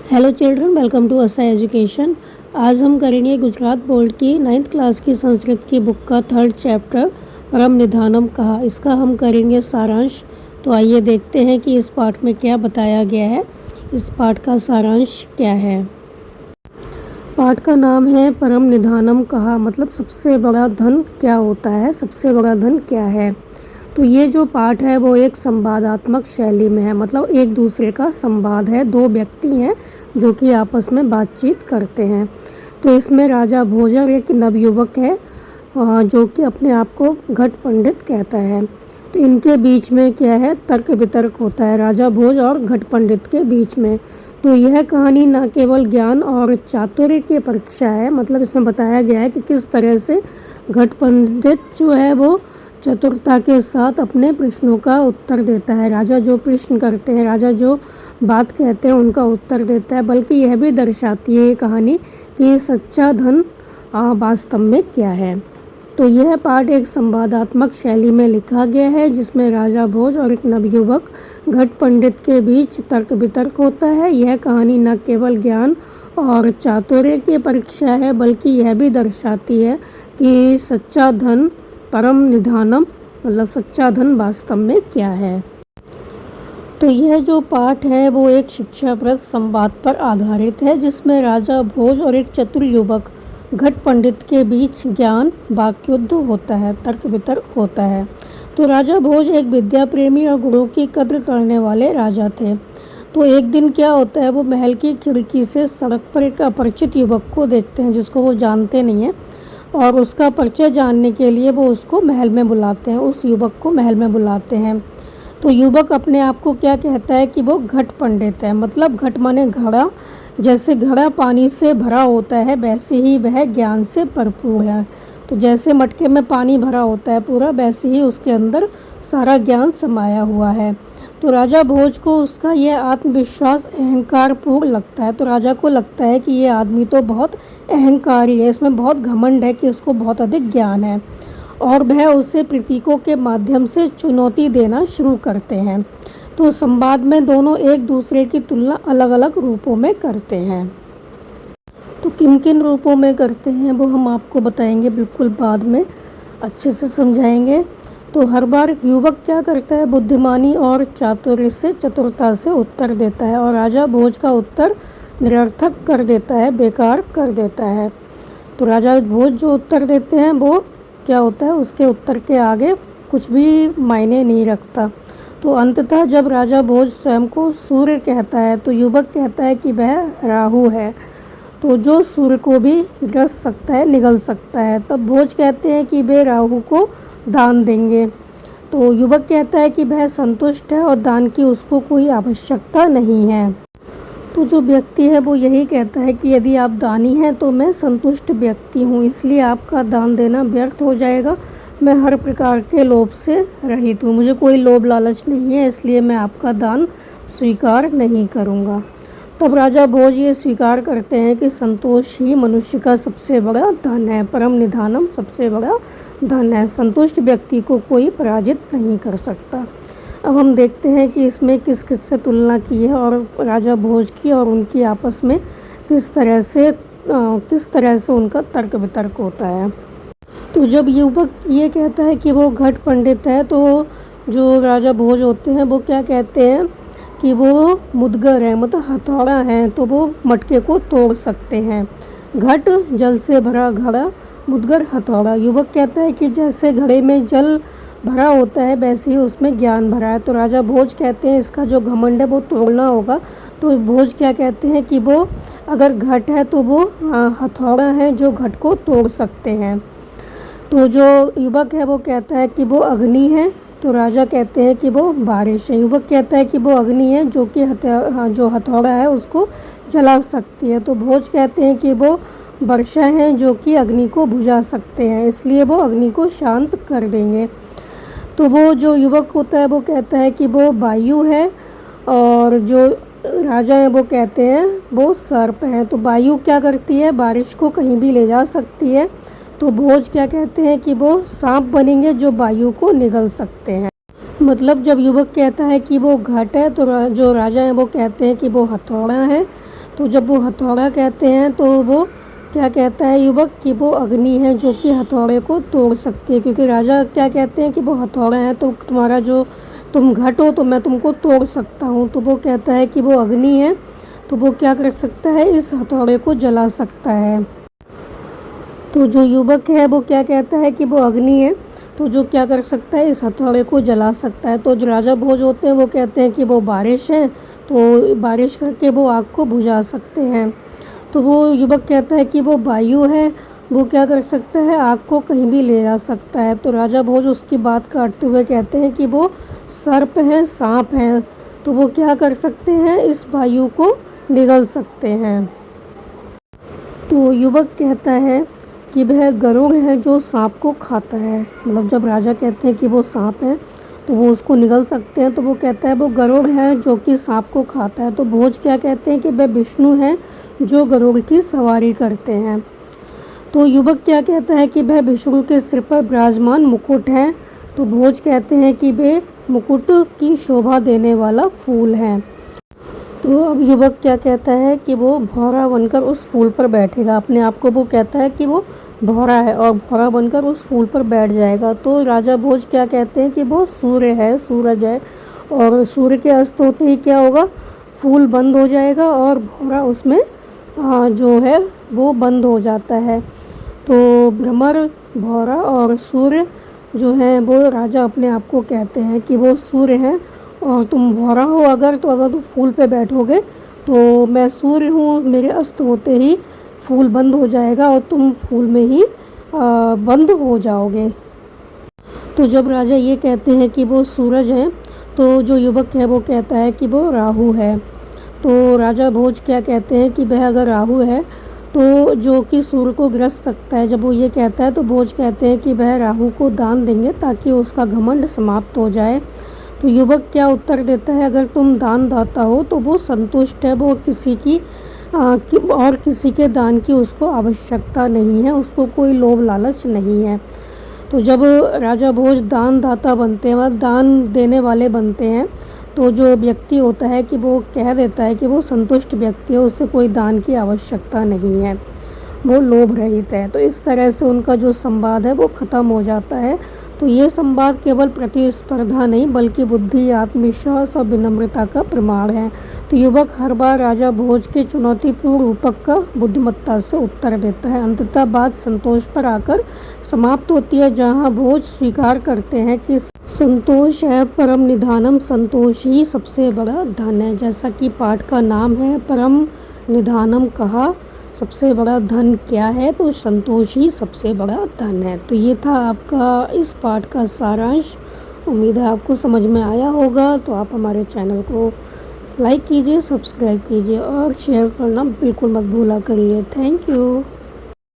Hello children, welcome to असा education. आज हम करेंगे गुजरात बोर्ड की 9th क्लास की संस्कृत की बुक का 3rd चैप्टर परम निधानम कहा। इसका हम करेंगे सारांश। तो आइए देखते हैं कि इस पाठ में क्या बताया गया है। इस पाठ का सारांश क्या है। पाठ का नाम है परम निधानम कहा, मतलब सबसे बड़ा धन क्या होता है, सबसे बड़ा धन क्या है। तो ये जो पाठ है वो एक संवादात्मक शैली में है, मतलब एक दूसरे का संवाद है। दो व्यक्ति हैं जो कि आपस में बातचीत करते हैं। तो इसमें राजा भोज और एक नवयुवक है जो कि अपने आप को घट पंडित कहता है। तो इनके बीच में क्या है, तर्क वितर्क होता है राजा भोज और घट पंडित के बीच में। तो यह कहानी न केवल ज्ञान और चातुर्य की परीक्षा है, मतलब इसमें बताया गया है कि किस तरह से घट पंडित जो है वो चतुरता के साथ अपने प्रश्नों का उत्तर देता है। राजा जो प्रश्न करते हैं, राजा जो बात कहते हैं उनका उत्तर देता है। बल्कि यह भी दर्शाती है ये कहानी कि सच्चा धन वास्तव में क्या है। तो यह पाठ एक संवादात्मक शैली में लिखा गया है जिसमें राजा भोज और एक नवयुवक घट पंडित के बीच तर्क वितर्क होता है। यह कहानी न केवल ज्ञान और चातुर्य की परीक्षा है, बल्कि यह भी दर्शाती है कि सच्चा धन परम निधानम, मतलब सच्चा धन वास्तव में क्या है। तो यह जो पाठ है वो एक शिक्षाप्रद संवाद पर आधारित है जिसमें राजा भोज और एक चतुर युवक घट पंडित के बीच ज्ञान वाक्युद्ध होता है, तर्क वितर्क होता है। तो राजा भोज एक विद्या प्रेमी और गुरु की कद्र करने वाले राजा थे। तो एक दिन क्या होता है, वो महल की खिड़की से सड़क पर एक अपरिचित युवक को देखते हैं जिसको वो जानते नहीं हैं, और उसका परिचय जानने के लिए वो उसको महल में बुलाते हैं, उस युवक को महल में बुलाते हैं। तो युवक अपने आप को क्या कहता है कि वो घट पंडित है, मतलब घट माने घड़ा। जैसे घड़ा पानी से भरा होता है वैसे ही वह ज्ञान से भरपूर है। तो जैसे मटके में पानी भरा होता है पूरा, वैसे ही उसके अंदर सारा ज्ञान समाया हुआ है। तो राजा भोज को उसका यह आत्मविश्वास अहंकारपूर्ण लगता है। तो राजा को लगता है कि ये आदमी तो बहुत अहंकारी है, इसमें बहुत घमंड है कि इसको बहुत अधिक ज्ञान है, और वह उसे प्रतीकों के माध्यम से चुनौती देना शुरू करते हैं। तो संवाद में दोनों एक दूसरे की तुलना अलग अलग रूपों में करते हैं। तो किन किन रूपों में करते हैं वो हम आपको बताएंगे, बिल्कुल बाद में अच्छे से समझाएंगे। तो हर बार युवक क्या करता है, बुद्धिमानी और चातुर्य से, चतुरता से उत्तर देता है, और राजा भोज का उत्तर निरर्थक कर देता है, बेकार कर देता है। तो राजा भोज जो उत्तर देते हैं वो क्या होता है, उसके उत्तर के आगे कुछ भी मायने नहीं रखता। तो अंततः जब राजा भोज स्वयं को सूर्य कहता है तो युवक कहता है कि वह राहु है, तो जो सूर्य को भी ग्रस सकता है, निगल सकता है। तब भोज कहते हैं कि वे राहु को दान देंगे। तो युवक कहता है कि वह संतुष्ट है और दान की उसको कोई आवश्यकता नहीं है। तो जो व्यक्ति है वो यही कहता है कि यदि आप दानी हैं तो मैं संतुष्ट व्यक्ति हूँ, इसलिए आपका दान देना व्यर्थ हो जाएगा। मैं हर प्रकार के लोभ से रहित हूँ, मुझे कोई लोभ लालच नहीं है, इसलिए मैं आपका दान स्वीकार नहीं करूँगा। तब राजा भोज ये स्वीकार करते हैं कि संतोष ही मनुष्य का सबसे बड़ा धन है, परम निधानम सबसे बड़ा धन है। संतुष्ट व्यक्ति को कोई पराजित नहीं कर सकता। अब हम देखते हैं कि इसमें किस किस से तुलना की है, और राजा भोज की और उनकी आपस में किस तरह से उनका तर्क वितर्क होता है। तो जब युवक ये कहता है कि वो घट पंडित है, तो जो राजा भोज होते हैं वो क्या कहते हैं कि वो मुदगर है, मतलब हथौड़ा है, तो वो मटके को तोड़ सकते हैं। घट जल से भरा घड़ा, मुदगर हथौड़ा। युवक कहता है कि जैसे घड़े में जल भरा होता है वैसे ही उसमें ज्ञान भरा है। तो राजा भोज कहते हैं इसका जो घमंड है वो तोड़ना होगा। तो भोज क्या कहते हैं कि वो अगर घट है तो वो हथौड़ा है जो घट को तोड़ सकते हैं। तो जो युवक है वो कहता है कि वो अग्नि है, तो राजा कहते हैं कि वो बारिश है। युवक कहता है कि वो अग्नि है जो कि जो हथौड़ा है उसको जला सकती है। तो भोज कहते हैं कि वो वर्षा है जो कि अग्नि को बुझा सकते हैं, इसलिए वो अग्नि को शांत कर देंगे। तो वो जो युवक होता है वो कहता है कि वो वायु है, और जो राजा है वो कहते हैं वो सर्प है। तो वायु क्या करती है, बारिश को कहीं भी ले जा सकती है। तो भोज क्या कहते हैं कि वो सांप बनेंगे जो वायु को निगल सकते हैं। मतलब जब युवक कहता है कि वो घट है तो जो राजा है वो कहते हैं कि वो हथौड़ा है। तो जब वो हथौड़ा कहते हैं तो वो क्या कहता है युवक कि वो अग्नि है जो कि हथौड़े को तोड़ सकती है, क्योंकि राजा क्या कहते हैं कि वो हथौड़ा है तो तुम्हारा जो तुम घट हो तो मैं तुमको तोड़ सकता हूँ। तो वो कहता है कि वो अग्नि है तो वो क्या कर सकता है, इस हथौड़े को जला सकता है। तो जो युवक है वो क्या कहता है कि वो अग्नि है तो जो क्या कर सकता है, इस हथौड़े को जला सकता है। तो जो राजा भोज होते हैं वो कहते हैं कि वो बारिश है तो बारिश करके वो आग को बुझा सकते हैं। तो वो युवक कहता है कि वो वायु है, वो क्या कर सकता है, आग को कहीं भी ले जा सकता है। तो राजा भोज उसकी बात काटते हुए कहते हैं कि वो सर्प है, सांप है, तो वो क्या कर सकते हैं, इस वायु को निगल सकते हैं। तो युवक कहता है कि वह गरुड़ है जो सांप को खाता है। मतलब जब राजा कहते हैं कि वो सांप है तो वो उसको निगल सकते हैं, तो वो कहता है वो गरुड़ है जो कि सांप को खाता है। तो भोज क्या कहते हैं कि वह विष्णु है जो गरुड़ की सवारी करते हैं। तो युवक क्या कहता है कि वह विष्णु के सिर पर विराजमान मुकुट है। तो भोज कहते हैं कि वे मुकुट की शोभा देने वाला फूल है। तो अब युवक क्या कहता है कि वो भौरा बनकर उस फूल पर बैठेगा, अपने आप को वो कहता है कि वो भौरा है और भौरा बनकर उस फूल पर बैठ जाएगा। तो राजा भोज क्या कहते हैं कि वो सूर्य है, सूरज है, और सूर्य के अस्त होते ही क्या होगा, फूल बंद हो जाएगा और भौरा उसमें जो है वो बंद हो जाता है। तो भ्रमर, भौरा और सूर्य जो है वो राजा अपने आप को कहते हैं कि वो सूर्य हैं और तुम भौरा हो अगर, तो अगर तुम फूल पे बैठोगे तो मैं सूर्य हूँ, मेरे अस्त होते ही फूल बंद हो जाएगा और तुम फूल में ही बंद हो जाओगे। तो जब राजा ये कहते हैं कि वो सूरज हैं तो जो युवक है वो कहता है कि वो राहु है। तो राजा भोज क्या कहते हैं कि वह अगर राहु है तो जो कि सूर्य को ग्रस सकता है। जब वो ये कहता है तो भोज कहते हैं कि वह राहु को दान देंगे ताकि उसका घमंड समाप्त हो जाए। तो युवक क्या उत्तर देता है, अगर तुम दान दाता हो तो वो संतुष्ट है, वो किसी की और किसी के दान की उसको आवश्यकता नहीं है, उसको कोई लोभ लालच नहीं है। तो जब राजा भोज दान दाता बनते हैं, दान देने वाले बनते हैं, तो जो व्यक्ति होता है कि वो कह देता है कि वो संतुष्ट व्यक्ति है, उससे कोई दान की आवश्यकता नहीं है, वो लोभ रहित है। तो इस तरह से उनका जो संवाद है वो ख़त्म हो जाता है। तो ये संवाद केवल प्रतिस्पर्धा नहीं बल्कि बुद्धि, आत्मविश्वास और विनम्रता का प्रमाण है। तो युवक हर बार राजा भोज के चुनौतीपूर्ण रूपक का बुद्धिमत्ता से उत्तर देता है। अंततः बात संतोष पर आकर समाप्त होती है, जहाँ भोज स्वीकार करते हैं कि संतोष है परम निधानम, संतोष ही सबसे बड़ा धन है। जैसा कि पाठ का नाम है परम निधानम, कहा सबसे बड़ा धन क्या है, तो संतोष ही सबसे बड़ा धन है। तो ये था आपका इस पाठ का सारांश। उम्मीद है आपको समझ में आया होगा। तो आप हमारे चैनल को लाइक कीजिए, सब्सक्राइब कीजिए और शेयर करना बिल्कुल मत भूला करिए। Thank you.